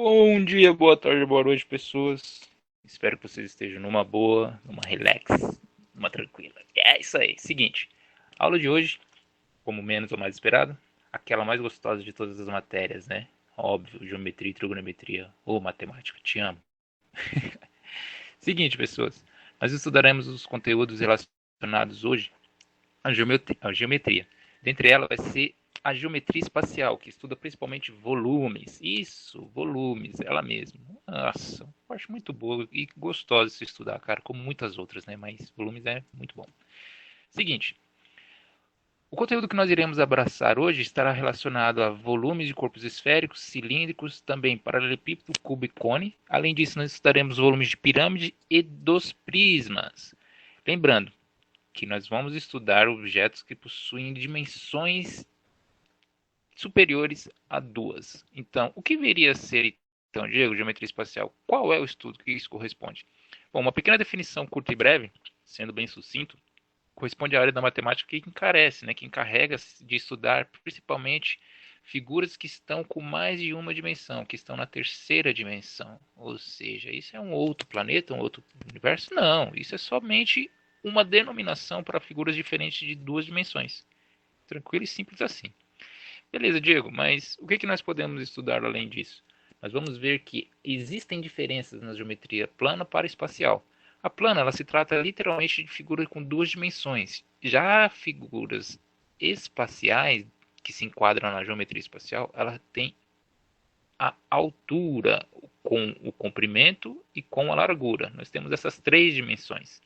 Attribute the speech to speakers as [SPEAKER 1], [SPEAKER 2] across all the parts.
[SPEAKER 1] Bom dia, boa tarde, boa noite, pessoas. Espero que vocês estejam numa boa, numa relax, numa tranquila. É isso aí. Seguinte, aula de hoje, como menos ou mais esperado, aquela mais gostosa de todas as matérias, né? Óbvio, geometria e trigonometria, ou matemática, te amo. Seguinte, pessoas, nós estudaremos os conteúdos relacionados hoje a geometria. Dentre elas vai ser a geometria espacial, que estuda principalmente volumes. Isso, volumes, ela mesma. Nossa, eu acho muito boa e gostosa de se estudar, cara, como muitas outras, né? Mas volumes é muito bom. Seguinte, o conteúdo que nós iremos abraçar hoje estará relacionado a volumes de corpos esféricos, cilíndricos, também paralelepípedo, cubo e cone. Além disso, nós estudaremos volumes de pirâmide e dos prismas. Lembrando que nós vamos estudar objetos que possuem dimensões superiores a duas. Então, o que viria a ser, então, Diego, geometria espacial? Qual é o estudo que isso corresponde? Bom, uma pequena definição curta e breve, sendo bem sucinto, corresponde à área da matemática que encarece, né, que encarrega de estudar principalmente figuras que estão com mais de uma dimensão, que estão na terceira dimensão. Ou seja, isso é um outro planeta, um outro universo? Não, isso é somente uma denominação para figuras diferentes de duas dimensões. Tranquilo e simples assim. Beleza, Diego, mas o que nós podemos estudar além disso? Nós vamos ver que existem diferenças na geometria plana para espacial. A plana ela se trata literalmente de figuras com duas dimensões. Já figuras espaciais que se enquadram na geometria espacial, ela tem a altura com o comprimento e com a largura. Nós temos essas três dimensões.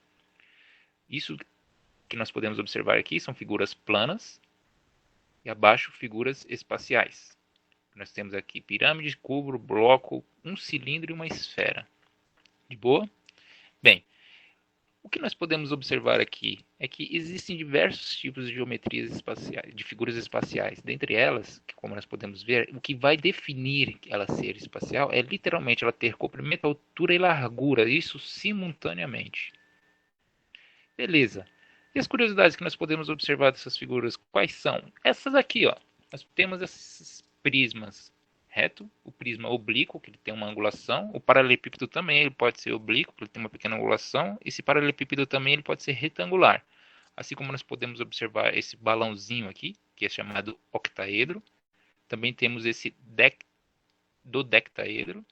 [SPEAKER 1] Isso que nós podemos observar aqui são figuras planas e abaixo figuras espaciais. Nós temos aqui pirâmide, cubo, bloco, um cilindro e uma esfera. De boa? Bem, o que nós podemos observar aqui é que existem diversos tipos de geometrias espaciais, de figuras espaciais. Dentre elas, como nós podemos ver, o que vai definir ela ser espacial é literalmente ela ter comprimento, altura e largura, isso simultaneamente. Beleza. E as curiosidades que nós podemos observar dessas figuras, quais são? Essas aqui, ó. Nós temos esses prismas reto, o prisma oblíquo, que ele tem uma angulação, o paralelepípedo também ele pode ser oblíquo, ele tem uma pequena angulação, esse paralelepípedo também ele pode ser retangular. Assim como nós podemos observar esse balãozinho aqui, que é chamado octaedro, também temos esse dodectaedro,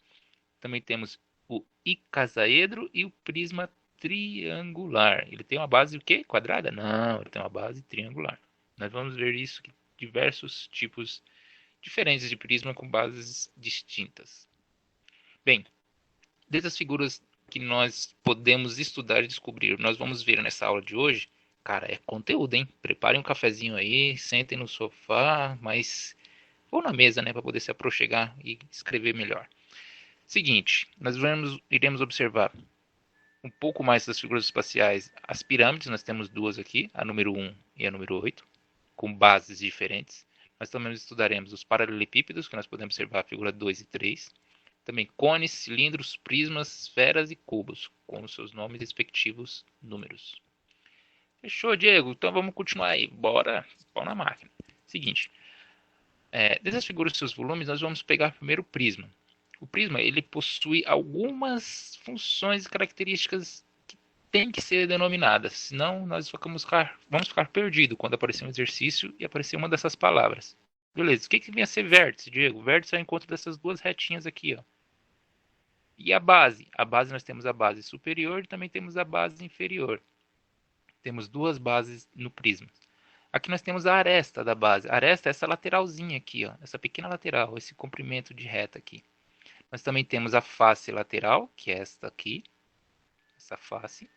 [SPEAKER 1] também temos o icasaedro e o prisma triangular. Ele tem uma base o quê? Quadrada? Não, ele tem uma base triangular. Nós vamos ver isso diversos tipos diferentes de prisma com bases distintas. Bem, dessas figuras que nós podemos estudar e descobrir, nós vamos ver nessa aula de hoje, cara, é conteúdo, hein? Preparem um cafezinho aí, sentem no sofá, mas ou na mesa, né, para poder se aproximar e escrever melhor. Seguinte, iremos observar um pouco mais das figuras espaciais. As pirâmides, nós temos duas aqui, a número 1 e a número 8, com bases diferentes. Nós também estudaremos os paralelepípedos, que nós podemos observar a figura 2 e 3. Também cones, cilindros, prismas, esferas e cubos, com os seus nomes e respectivos números. Fechou, Diego? Então vamos continuar aí. Bora, pau na máquina. Seguinte, dessas figuras e seus volumes, nós vamos pegar primeiro o prisma. O prisma ele possui algumas funções e características que têm que ser denominadas, senão nós vamos ficar perdidos quando aparecer um exercício e aparecer uma dessas palavras. Beleza, o que vem a ser vértice, Diego? Vértice é o encontro dessas duas retinhas aqui, ó. E a base? A base nós temos a base superior e também temos a base inferior. Temos duas bases no prisma. Aqui nós temos a aresta da base. A aresta é essa lateralzinha aqui, ó, essa pequena lateral, esse comprimento de reta aqui. Nós também temos a face lateral, que é esta aqui, essa face.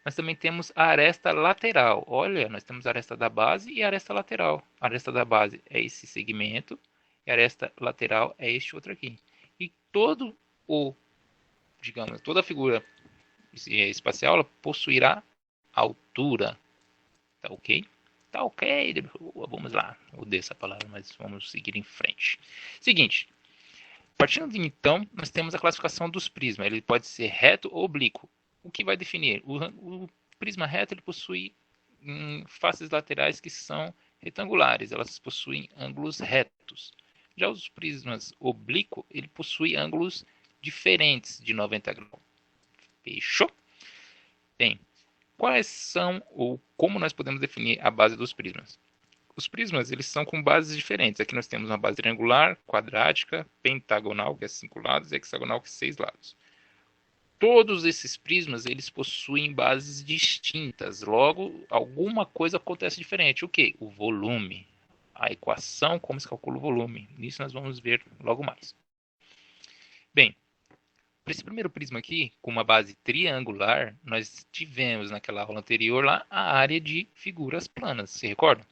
[SPEAKER 1] Nós também temos a aresta lateral. Olha, nós temos a aresta da base e a aresta lateral. A aresta da base é esse segmento e a aresta lateral é este outro aqui. E toda a figura espacial ela possuirá altura. Tá ok? Tá ok. Vamos lá. Eu odeio essa palavra, mas vamos seguir em frente. Seguinte, partindo de então, nós temos a classificação dos prismas. Ele pode ser reto ou oblíquo. O que vai definir? O prisma reto ele possui faces laterais que são retangulares. Elas possuem ângulos retos. Já os prismas oblíquo, ele possui ângulos diferentes de 90 graus. Fechou? Bem, quais são ou como nós podemos definir a base dos prismas? Os prismas, eles são com bases diferentes. Aqui nós temos uma base triangular, quadrática, pentagonal, que é 5 lados, e hexagonal, que é 6 lados. Todos esses prismas, eles possuem bases distintas. Logo, alguma coisa acontece diferente. O que? O volume. A equação, como se calcula o volume. Isso nós vamos ver logo mais. Bem, para esse primeiro prisma aqui, com uma base triangular, nós tivemos naquela aula anterior lá a área de figuras planas. Se recorda?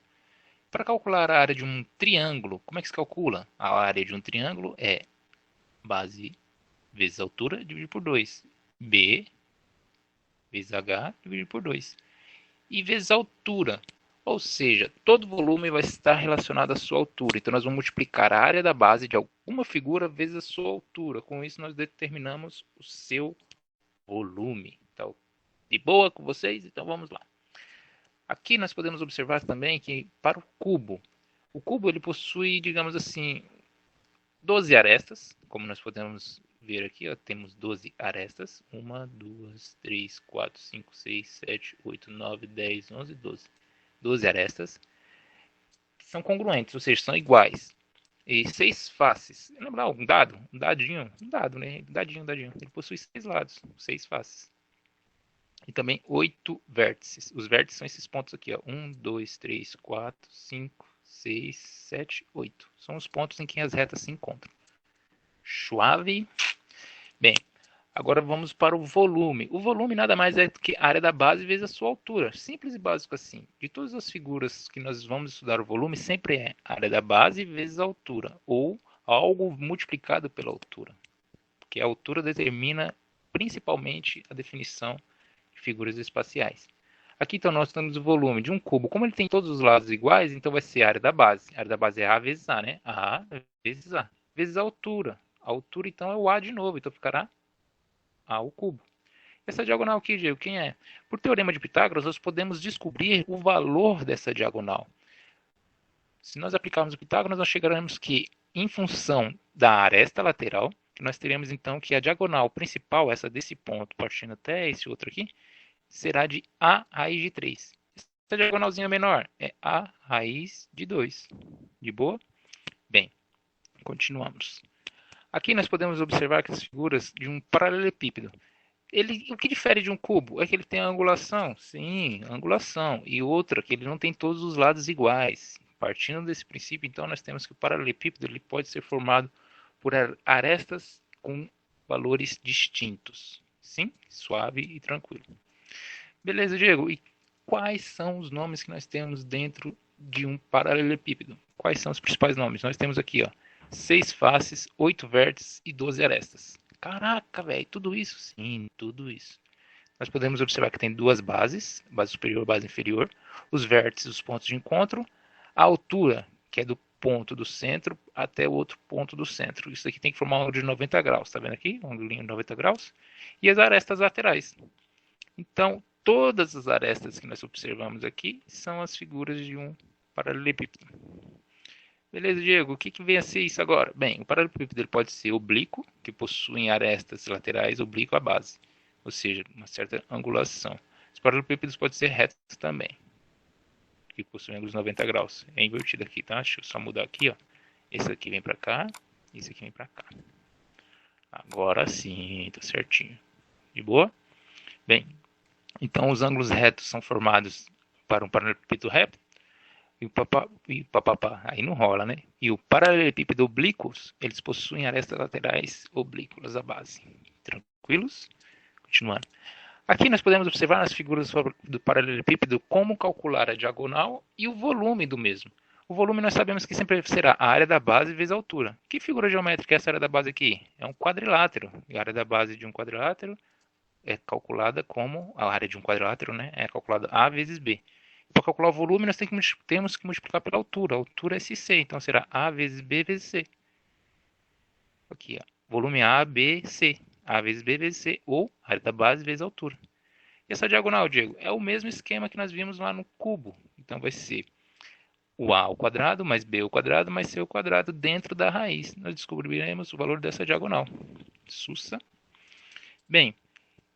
[SPEAKER 1] Para calcular a área de um triângulo, como é que se calcula? A área de um triângulo é base vezes altura dividido por 2. B vezes H dividido por 2. E vezes altura. Ou seja, todo volume vai estar relacionado à sua altura. Então, nós vamos multiplicar a área da base de alguma figura vezes a sua altura. Com isso, nós determinamos o seu volume. Então, de boa com vocês? Então, vamos lá. Aqui nós podemos observar também que para o cubo ele possui, digamos assim, 12 arestas, como nós podemos ver aqui, ó, temos 12 arestas, 1, 2, 3, 4, 5, 6, 7, 8, 9, 10, 11, 12. 12 arestas, que são congruentes, ou seja, são iguais. E 6 faces, lembra um dado? Um dado, né? Dadinho. Ele possui 6 lados, 6 faces. E também 8 vértices. Os vértices são esses pontos aqui, ó. 1, 2, 3, 4, 5, 6, 7, 8. São os pontos em que as retas se encontram. Suave. Bem, agora vamos para o volume. O volume nada mais é do que a área da base vezes a sua altura. Simples e básico assim. De todas as figuras que nós vamos estudar o volume, sempre é a área da base vezes a altura. Ou algo multiplicado pela altura. Porque a altura determina principalmente a definição figuras espaciais. Aqui então nós temos o volume de um cubo. Como ele tem todos os lados iguais, então vai ser a área da base. A área da base é A vezes A, né? A vezes A. Vezes a altura. A altura então é o A de novo, então ficará A ao cubo. Essa diagonal aqui, Diego, quem é? Por teorema de Pitágoras, nós podemos descobrir o valor dessa diagonal. Se nós aplicarmos o Pitágoras, nós chegaremos que, em função da aresta lateral, nós teremos então que a diagonal principal, essa desse ponto, partindo até esse outro aqui, será de A raiz de 3. Essa diagonalzinha menor é A raiz de 2. De boa? Bem, continuamos. Aqui nós podemos observar que as figuras de um paralelepípedo. O que difere de um cubo é que ele tem angulação. Sim, angulação. E outra, que ele não tem todos os lados iguais. Partindo desse princípio, então, nós temos que o paralelepípedo ele pode ser formado por arestas com valores distintos. Sim, suave e tranquilo. Beleza, Diego. E quais são os nomes que nós temos dentro de um paralelepípedo? Quais são os principais nomes? Nós temos aqui, ó, 6 faces, 8 vértices e 12 arestas. Caraca, velho, tudo isso? Sim, tudo isso. Nós podemos observar que tem duas bases, base superior e base inferior, os vértices, os pontos de encontro, a altura, que é do ponto do centro até o outro ponto do centro. Isso aqui tem que formar um ângulo de 90 graus, tá vendo aqui? Um ângulo de 90 graus. E as arestas laterais. Então, todas as arestas que nós observamos aqui são as figuras de um paralelepípedo. Beleza, Diego, o que vem a ser isso agora? Bem, o paralelepípedo ele pode ser oblíquo, que possui arestas laterais oblíquo à base, ou seja, uma certa angulação. Os paralelepípedos podem ser retos também, que possuem ângulos de 90 graus. É invertido aqui, tá? Deixa eu só mudar aqui, ó. Esse aqui vem para cá, esse aqui vem para cá. Agora sim, tá certinho. De boa? Bem, então os ângulos retos são formados para um paralelepípedo reto, e papapá, aí não rola, né? E o paralelepípedo oblíquos, eles possuem arestas laterais oblíquas à base. Tranquilos? Continuando. Aqui nós podemos observar nas figuras do paralelepípedo como calcular a diagonal e o volume do mesmo. O volume nós sabemos que sempre será a área da base vezes a altura. Que figura geométrica é essa área da base aqui? É um quadrilátero. E a área da base de um quadrilátero é calculada como a área de um quadrilátero, né? É calculada A vezes B. Para calcular o volume, nós temos que multiplicar pela altura. A altura é SC, então será A vezes B vezes C. Aqui, ó. Volume A, B, C. A vezes B vezes C, ou área da base vezes a altura. E essa diagonal, Diego, é o mesmo esquema que nós vimos lá no cubo. Então vai ser o a ao quadrado mais b ao quadrado mais c ao quadrado dentro da raiz. Nós descobriremos o valor dessa diagonal. Sussa. Bem,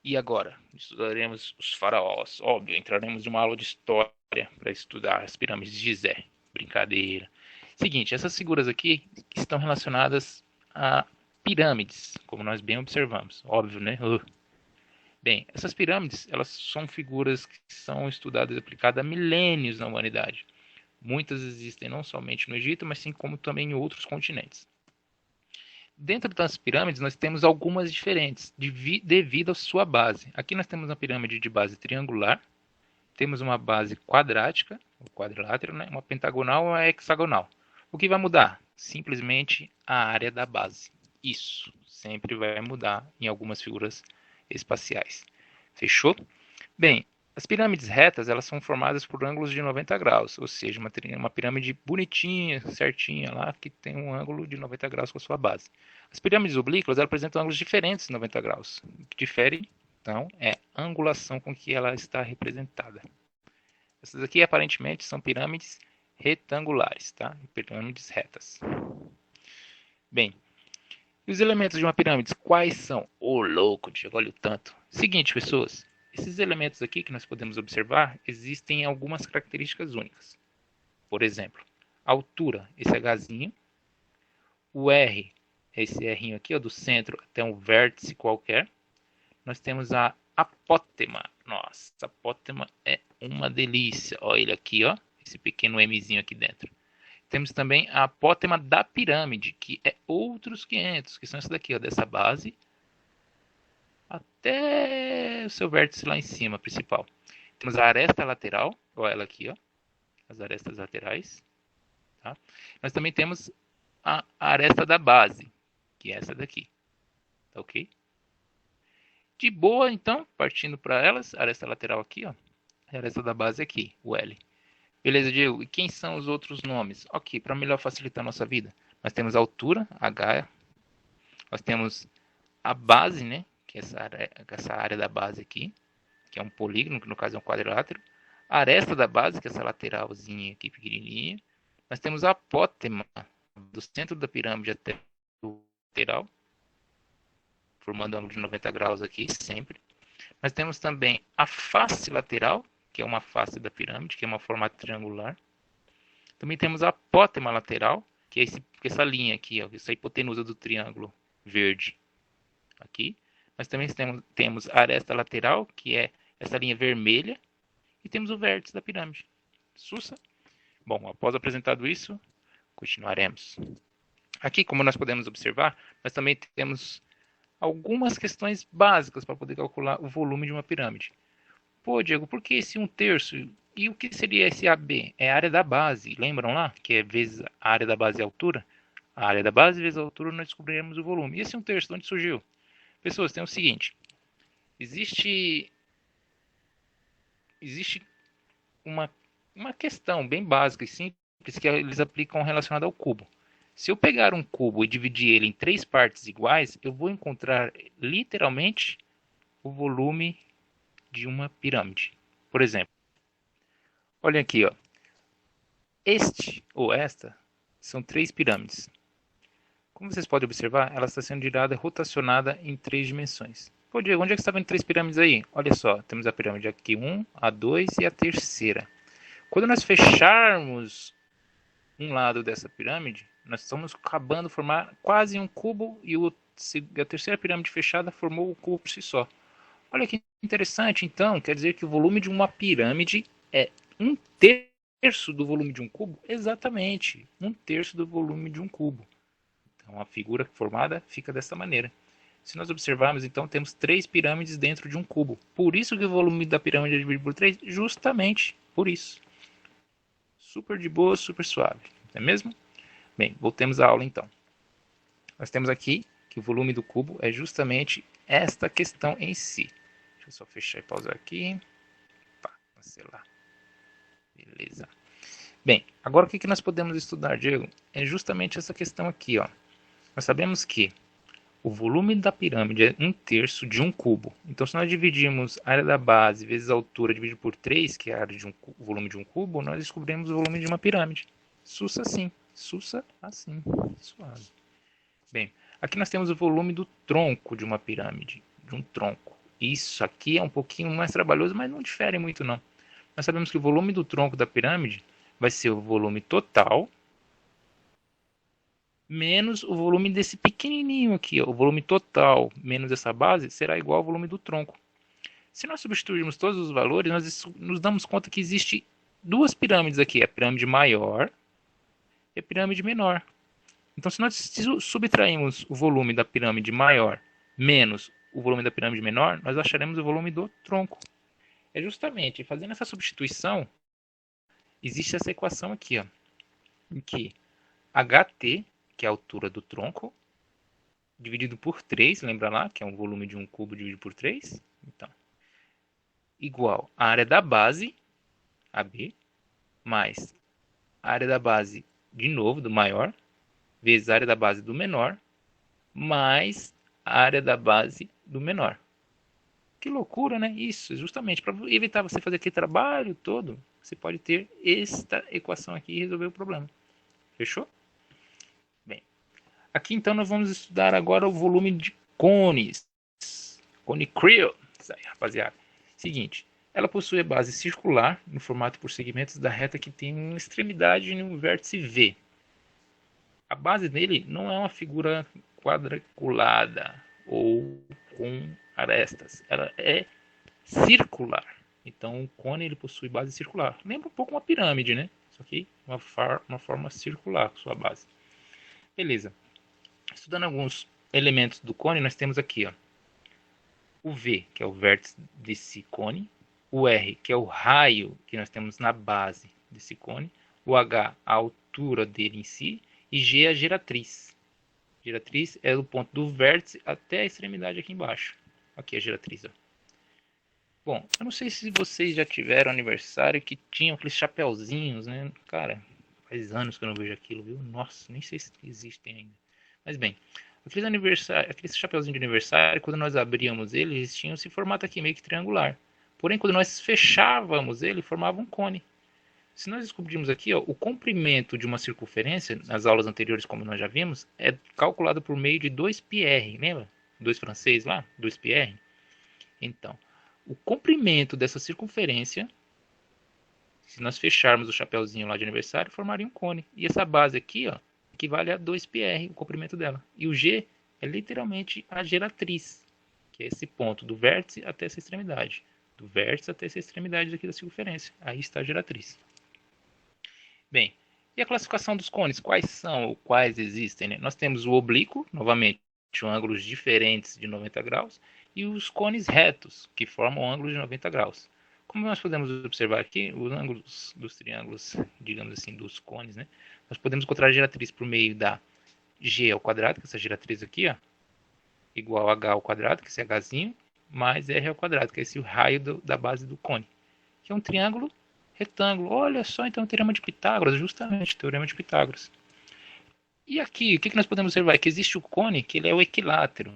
[SPEAKER 1] e agora? Estudaremos os faraós. Óbvio, entraremos em uma aula de história para estudar as pirâmides de Gizé. Brincadeira. Seguinte, essas figuras aqui estão relacionadas a pirâmides, como nós bem observamos. Óbvio, né? Bem, essas pirâmides, elas são figuras que são estudadas e aplicadas há milênios na humanidade. Muitas existem não somente no Egito, mas sim como também em outros continentes. Dentro das pirâmides, nós temos algumas diferentes, devido à sua base. Aqui nós temos uma pirâmide de base triangular, temos uma base quadrática, ou quadrilátero, né? Uma pentagonal ou uma hexagonal. O que vai mudar? Simplesmente a área da base. Isso sempre vai mudar em algumas figuras espaciais. Fechou? Bem, as pirâmides retas, elas são formadas por ângulos de 90 graus, ou seja, uma pirâmide bonitinha, certinha lá, que tem um ângulo de 90 graus com a sua base. As pirâmides oblíquas, elas apresentam ângulos diferentes de 90 graus. O que difere, então, é a angulação com que ela está representada. Essas aqui, aparentemente, são pirâmides retangulares, tá? Pirâmides retas. Bem, e os elementos de uma pirâmide, quais são? Ô, louco, Diego, olha o tanto. Seguinte, pessoas. Esses elementos aqui que nós podemos observar, existem algumas características únicas. Por exemplo, a altura, esse Hzinho. O R, esse Rzinho aqui, ó, do centro até um vértice qualquer. Nós temos a apótema. Nossa, a apótema é uma delícia. Olha ele aqui, ó, esse pequeno Mzinho aqui dentro. Temos também a apótema da pirâmide, que é outros 500, que são essa daqui, ó, dessa base até o seu vértice lá em cima, principal. Temos a aresta lateral, olha ela aqui, ó, as arestas laterais. Tá? Nós também temos a aresta da base, que é essa daqui. Tá ok? De boa, então, partindo para elas, a aresta lateral aqui, ó, a aresta da base aqui, o L. Beleza, Diego? E quem são os outros nomes? Ok, para melhor facilitar a nossa vida, nós temos a altura, H, nós temos a base, né? Que é essa área da base aqui, que é um polígono, que no caso é um quadrilátero. A aresta da base, que é essa lateralzinha aqui pequenininha. Nós temos a apótema, do centro da pirâmide até o lateral, formando um ângulo de 90 graus aqui, sempre. Nós temos também a face lateral, que é uma face da pirâmide, que é uma formato triangular. Também temos a apótema lateral, que é essa linha aqui, ó, essa hipotenusa do triângulo verde aqui. Nós também temos a aresta lateral, que é essa linha vermelha, e temos o vértice da pirâmide. Sussa? Bom, após apresentado isso, continuaremos. Aqui, como nós podemos observar, nós também temos algumas questões básicas para poder calcular o volume de uma pirâmide. Pô, Diego, por que esse 1/3? E o que seria esse AB? É a área da base. Lembram lá? Que é vezes a área da base e a altura? A área da base vezes a altura, nós descobriremos o volume. E esse 1/3, de onde surgiu? Pessoas, tem o seguinte. Existe uma questão bem básica e simples que eles aplicam relacionada ao cubo. Se eu pegar um cubo e dividir ele em 3 partes iguais, eu vou encontrar literalmente o volume de uma pirâmide. Por exemplo, olhem aqui, ó. Este ou esta são 3 pirâmides. Como vocês podem observar, ela está sendo girada, rotacionada em 3 dimensões. Pô, Diego, onde é que está vendo 3 pirâmides aí? Olha só, temos a pirâmide aqui 1, a 2 e a terceira. Quando nós fecharmos um lado dessa pirâmide, nós estamos acabando de formar quase um cubo e a terceira pirâmide fechada formou o cubo por si só. Olha que interessante, então, quer dizer que o volume de uma pirâmide é 1/3 do volume de um cubo? Exatamente, 1/3 do volume de um cubo. Então a figura formada fica dessa maneira. Se nós observarmos, então, temos 3 pirâmides dentro de um cubo. Por isso que o volume da pirâmide é dividido por 3, justamente por isso. Super de boa, super suave, não é mesmo? Bem, voltemos à aula então. Nós temos aqui que o volume do cubo é justamente esta questão em si. Deixa eu só fechar e pausar aqui. Pá, cancelar. Beleza. Bem, agora o que nós podemos estudar, Diego? É justamente essa questão aqui, ó. Nós sabemos que o volume da pirâmide é 1/3 de um cubo. Então, se nós dividirmos a área da base vezes a altura dividido por 3, que é a área de o volume de um cubo, nós descobrimos o volume de uma pirâmide. Sussa assim, suave. Bem, aqui nós temos o volume do tronco de uma pirâmide, de um tronco. Isso aqui é um pouquinho mais trabalhoso, mas não difere muito não. Nós sabemos que o volume do tronco da pirâmide vai ser o volume total menos o volume desse pequenininho aqui, ó. O volume total menos essa base será igual ao volume do tronco. Se nós substituirmos todos os valores, nós nos damos conta que existe duas pirâmides aqui, a pirâmide maior e a pirâmide menor. Então, se nós subtrairmos o volume da pirâmide maior menos o volume da pirâmide menor, nós acharemos o volume do tronco. É justamente fazendo essa substituição, existe essa equação aqui, ó, em que HT, que é a altura do tronco, dividido por 3, lembra lá, que é um volume de um cubo dividido por 3? Então, igual a área da base, AB, mais a área da base, de novo, do maior, vezes a área da base do menor, mais a área da base do menor. Que loucura, né? Isso, justamente, para evitar você fazer aquele trabalho todo, você pode ter esta equação aqui e resolver o problema. Fechou? Bem, aqui então nós vamos estudar agora o volume de cones. Cone Creel. Isso aí, rapaziada. Seguinte, ela possui a base circular, no formato por segmentos da reta que tem uma extremidade e um vértice V. A base dele não é uma figura quadriculada ou com arestas. Ela é circular. Então o cone ele possui base circular. Lembra um pouco uma pirâmide, né? Só que uma forma circular, sua base. Beleza. Estudando alguns elementos do cone, nós temos aqui, ó, o V, que é o vértice desse cone, o R, que é o raio que nós temos na base desse cone, o H, a altura dele em si, e G, a geratriz. Geratriz é o ponto do vértice até a extremidade aqui embaixo. Aqui é a geratriz, ó. Bom, eu não sei se vocês já tiveram aniversário que tinham aqueles chapeuzinhos, né? Cara, faz anos que eu não vejo aquilo, viu? Nossa, nem sei se existem ainda. Mas bem, aqueles chapeuzinhos de aniversário, quando nós abríamos ele, eles tinham esse formato aqui meio que triangular. Porém, quando nós fechávamos ele, formava um cone. Se nós descobrirmos aqui, ó, o comprimento de uma circunferência, nas aulas anteriores, como nós já vimos, é calculado por meio de 2πr, lembra? 2 francês lá, 2πr. Então, o comprimento dessa circunferência, se nós fecharmos o chapeuzinho lá de aniversário, formaria um cone. E essa base aqui, ó, equivale a 2πr, o comprimento dela. E o G é literalmente a geratriz, que é esse ponto do vértice até essa extremidade. Do vértice até essa extremidade aqui da circunferência. Aí está a geratriz. Bem, e a classificação dos cones? Quais são ou quais existem, né? Nós temos o oblíquo, novamente, com ângulos diferentes de 90 graus, e os cones retos, que formam ângulos de 90 graus. Como nós podemos observar aqui, os ângulos dos triângulos, digamos assim, dos cones, né? Nós podemos encontrar a geratriz por meio da G ao quadrado, que é essa geratriz aqui, ó, igual a H ao quadrado, que é esse Hzinho, mais R ao quadrado, que é esse raio da base do cone, que é um triângulo retângulo. Olha só, então o teorema de Pitágoras, justamente o teorema de Pitágoras. E aqui, o que nós podemos observar? É que existe o cone, que ele é o equilátero.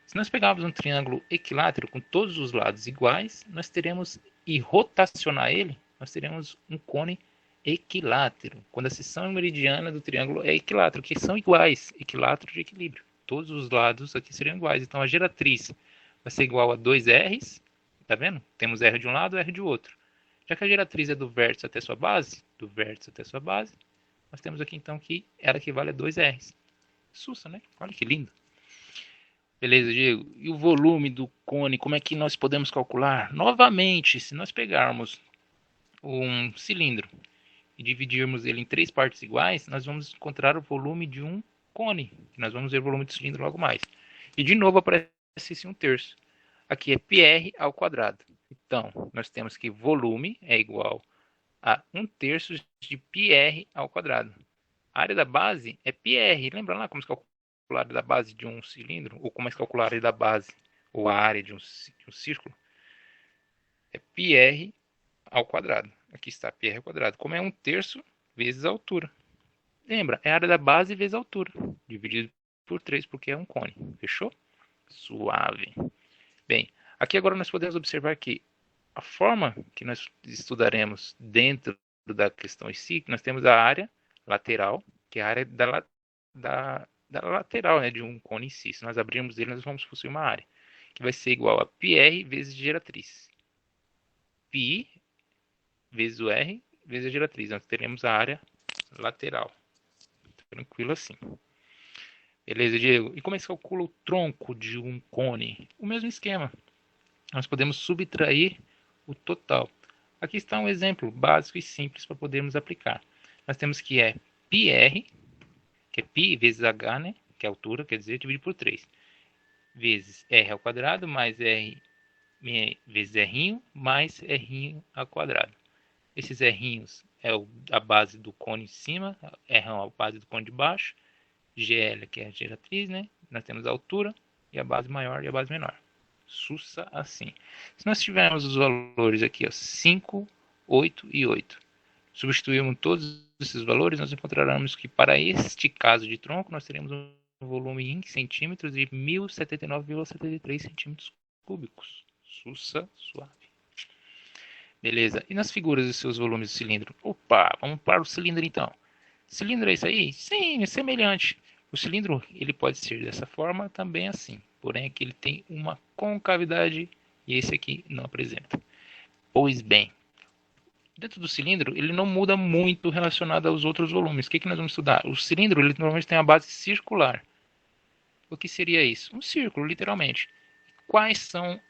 [SPEAKER 1] Se nós pegarmos um triângulo equilátero com todos os lados iguais, nós teremos, e rotacionar ele, nós teremos um cone equilátero. Quando a seção meridiana do triângulo é equilátero, que são iguais, equilátero de equilíbrio. Todos os lados aqui seriam iguais. Então a geratriz vai ser igual a 2R's, tá vendo? Temos R de um lado e R de outro. Já que a geratriz é do vértice até sua base, nós temos aqui então que ela equivale a 2R's. Sussa, né? Olha que lindo. Beleza, Diego. E o volume do cone, como é que nós podemos calcular? Novamente, se nós pegarmos um cilindro e dividirmos ele em 3 partes iguais, nós vamos encontrar o volume de um cone. Nós vamos ver o volume do cilindro logo mais. E de novo aparece esse 1/3. Aqui é πr ao quadrado. Então, nós temos que volume é igual a 1/3 de πr ao quadrado. A área da base é πr. Lembra lá como se calcula a área da base de um cilindro? Ou como é que calcula a área da base? Ou a área de um círculo? É πr ao quadrado. Aqui está πr ao quadrado. Como é 1/3 vezes a altura. Lembra? É a área da base vezes a altura. Dividido por 3, porque é um cone. Fechou? Suave. Bem, aqui agora nós podemos observar que a forma que nós estudaremos dentro da questão em si, nós temos a área lateral, que é a área da lateral, né, de um cone em si. Se nós abrirmos ele, nós vamos possuir uma área, que vai ser igual a πr vezes geratriz. Π vezes o R vezes a geratriz. Nós teremos a área lateral. Tranquilo assim. Beleza, Diego? E como é que se calcula o tronco de um cone? O mesmo esquema. Nós podemos subtrair o total. Aqui está um exemplo básico e simples para podermos aplicar. Nós temos que é πr, que é π vezes h, né? Que é a altura, quer dizer, dividido por 3. Vezes r ao quadrado, mais r vezes r mais r ao quadrado. Esses r'inhos é a base do cone de cima, r é a base do cone de baixo, gl, que é a geratriz, né? Nós temos a altura e a base maior e a base menor. Sussa assim. Se nós tivermos os valores aqui, ó, 5, 8 e 8, substituímos todos esses valores, nós encontraremos que para este caso de tronco, nós teremos um volume em centímetros de 1079,73 centímetros cúbicos. Sussa suave. Beleza. E nas figuras dos seus volumes do cilindro? Opa, vamos para o cilindro então. Cilindro é isso aí? Sim, é semelhante. O cilindro ele pode ser dessa forma, também assim. Porém, aqui ele tem uma concavidade e esse aqui não apresenta. Pois bem, dentro do cilindro ele não muda muito relacionado aos outros volumes. O que nós vamos estudar? O cilindro ele normalmente tem a base circular. O que seria isso? Um círculo, literalmente. Quais são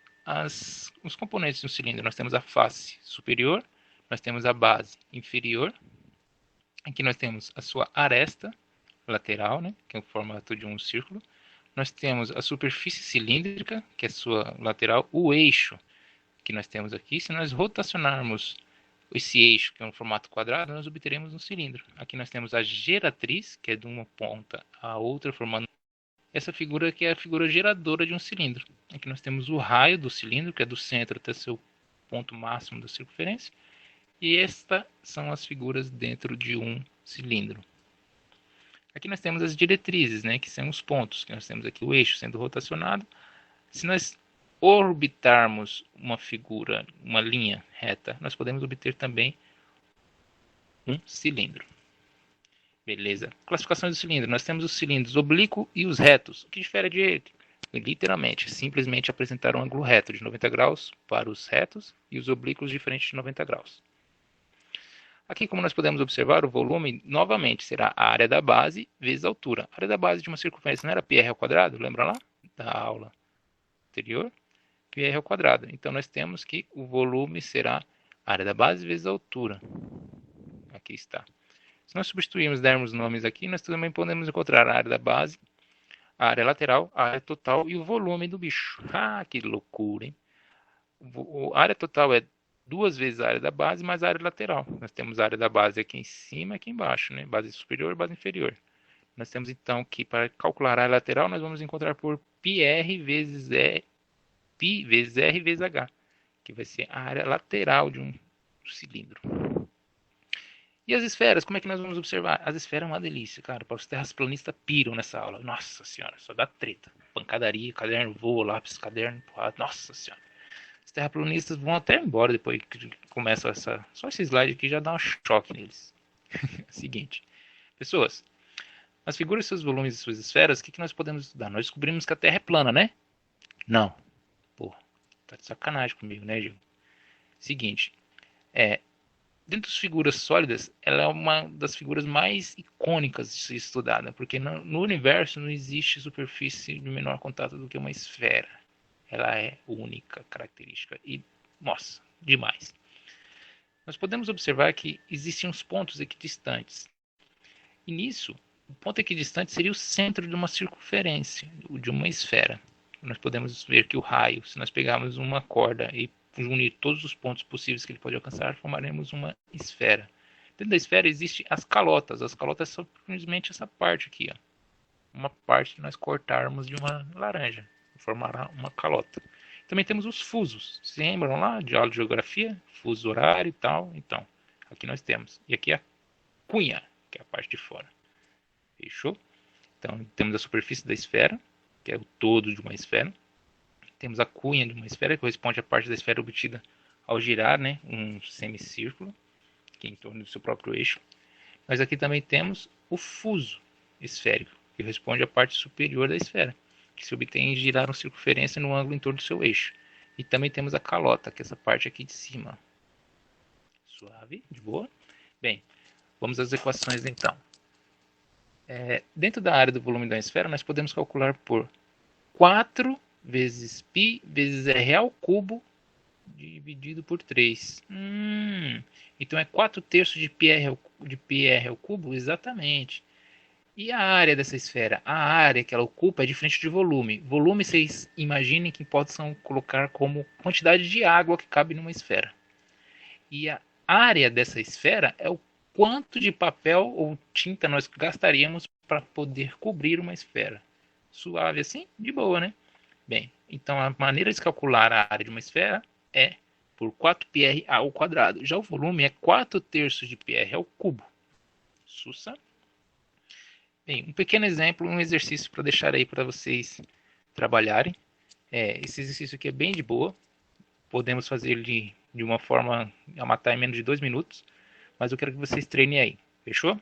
[SPEAKER 1] os componentes do cilindro? Nós temos a face superior, nós temos a base inferior. Aqui nós temos a sua aresta lateral, né, que é o formato de um círculo. Nós temos a superfície cilíndrica, que é a sua lateral, o eixo, que nós temos aqui. Se nós rotacionarmos esse eixo, que é um formato quadrado, nós obteremos um cilindro. Aqui nós temos a geratriz, que é de uma ponta a outra, formando essa figura que é a figura geradora de um cilindro. Aqui nós temos o raio do cilindro, que é do centro até seu ponto máximo da circunferência. E estas são as figuras dentro de um cilindro. Aqui nós temos as diretrizes, né, que são os pontos, que nós temos aqui o eixo sendo rotacionado. Se nós orbitarmos uma figura, uma linha reta, nós podemos obter também um cilindro. Beleza. Classificações do cilindro. Nós temos os cilindros oblíquo e os retos. O que difere de ele? Literalmente, simplesmente apresentar um ângulo reto de 90 graus para os retos e os oblíquos diferentes de 90 graus. Aqui, como nós podemos observar, o volume, novamente, será a área da base vezes a altura. A área da base de uma circunferência não era πr ao quadrado? Lembra lá? Da aula anterior? πr ao quadrado. Então, nós temos que o volume será a área da base vezes a altura. Aqui está. Se nós substituirmos, dermos nomes aqui, nós também podemos encontrar a área da base, a área lateral, a área total e o volume do bicho. Ah, que loucura, hein? A área total é 2 vezes a área da base mais a área lateral. Nós temos a área da base aqui em cima e aqui embaixo, né? Base superior e base inferior. Nós temos então que para calcular a área lateral nós vamos encontrar por πr vezes E, π vezes R vezes H, que vai ser a área lateral de um cilindro. E as esferas, como é que nós vamos observar? As esferas é uma delícia, cara. Os terraplanistas piram nessa aula. Nossa senhora, só dá treta. Pancadaria, caderno voa, lápis, caderno, porrada. Nossa senhora. Os terraplanistas vão até embora depois que começa essa. Só esse slide aqui já dá um choque neles. Seguinte, pessoas, as figuras, seus volumes e suas esferas, o que nós podemos estudar? Nós descobrimos que a Terra é plana, né? Não. Pô, tá de sacanagem comigo, né, Gil? Seguinte, dentro das figuras sólidas, ela é uma das figuras mais icônicas de ser estudada, porque no universo não existe superfície de menor contato do que uma esfera. Ela é única característica e, nossa, demais. Nós podemos observar que existem uns pontos equidistantes. E nisso, o ponto equidistante seria o centro de uma circunferência, de uma esfera. Nós podemos ver que o raio, se nós pegarmos uma corda e unir todos os pontos possíveis que ele pode alcançar, formaremos uma esfera. Dentro da esfera existem as calotas. As calotas são simplesmente essa parte aqui, ó. Uma parte que nós cortarmos de uma laranja, formará uma calota. Também temos os fusos. Se lembram lá de aula de geografia? Fuso horário e tal. Então, aqui nós temos. E aqui a cunha, que é a parte de fora. Fechou? Então, temos a superfície da esfera, que é o todo de uma esfera. Temos a cunha de uma esfera, que corresponde à parte da esfera obtida ao girar, né, um semicírculo, que é em torno do seu próprio eixo. Mas aqui também temos o fuso esférico, que responde à parte superior da esfera, que se obtém em girar uma circunferência no ângulo em torno do seu eixo. E também temos a calota, que é essa parte aqui de cima. Suave, de boa. Bem, vamos às equações então. Dentro da área do volume da esfera, nós podemos calcular por 4 vezes π vezes r ao cubo dividido por 3. Então é 4 terços de πr ao cubo? Exatamente. E a área dessa esfera? A área que ela ocupa é diferente de volume. Volume, vocês imaginem que possam colocar como quantidade de água que cabe numa esfera. E a área dessa esfera é o quanto de papel ou tinta nós gastaríamos para poder cobrir uma esfera. Suave assim? De boa, né? Bem, então a maneira de se calcular a área de uma esfera é por 4πr ao quadrado. Já o volume é 4 terços de πr ao cubo. Sussa. Bem, um pequeno exemplo, um exercício para deixar aí para vocês trabalharem. Esse exercício aqui é bem de boa. Podemos fazer ele de uma forma a matar em menos de 2 minutos. Mas eu quero que vocês treinem aí. Fechou?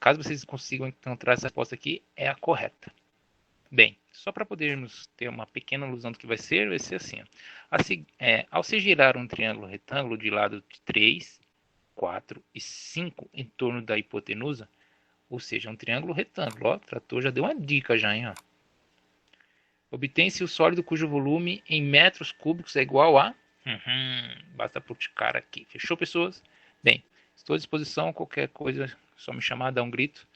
[SPEAKER 1] Caso vocês consigam encontrar essa resposta aqui, é a correta. Bem, só para podermos ter uma pequena ilusão do que vai ser assim. Ao se girar um triângulo retângulo de lado de 3, 4 e 5 em torno da hipotenusa, ou seja, um triângulo retângulo, ó, o trator já deu uma dica já, hein, ó. Obtém-se o sólido cujo volume em metros cúbicos é igual a... basta praticar aqui. Fechou, pessoas? Bem, estou à disposição, qualquer coisa, só me chamar, dar um grito.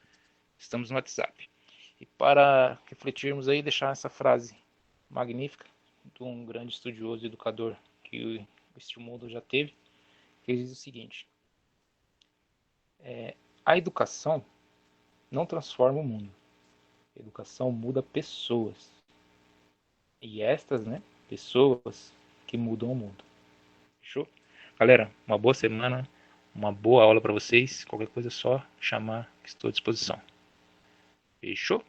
[SPEAKER 1] Estamos no WhatsApp. E para refletirmos aí, deixar essa frase magnífica de um grande estudioso e educador que este mundo já teve, que ele diz o seguinte: a educação não transforma o mundo. A educação muda pessoas. E estas, né, pessoas que mudam o mundo. Fechou? Galera, uma boa semana, uma boa aula para vocês. Qualquer coisa é só chamar, que estou à disposição. Fechou?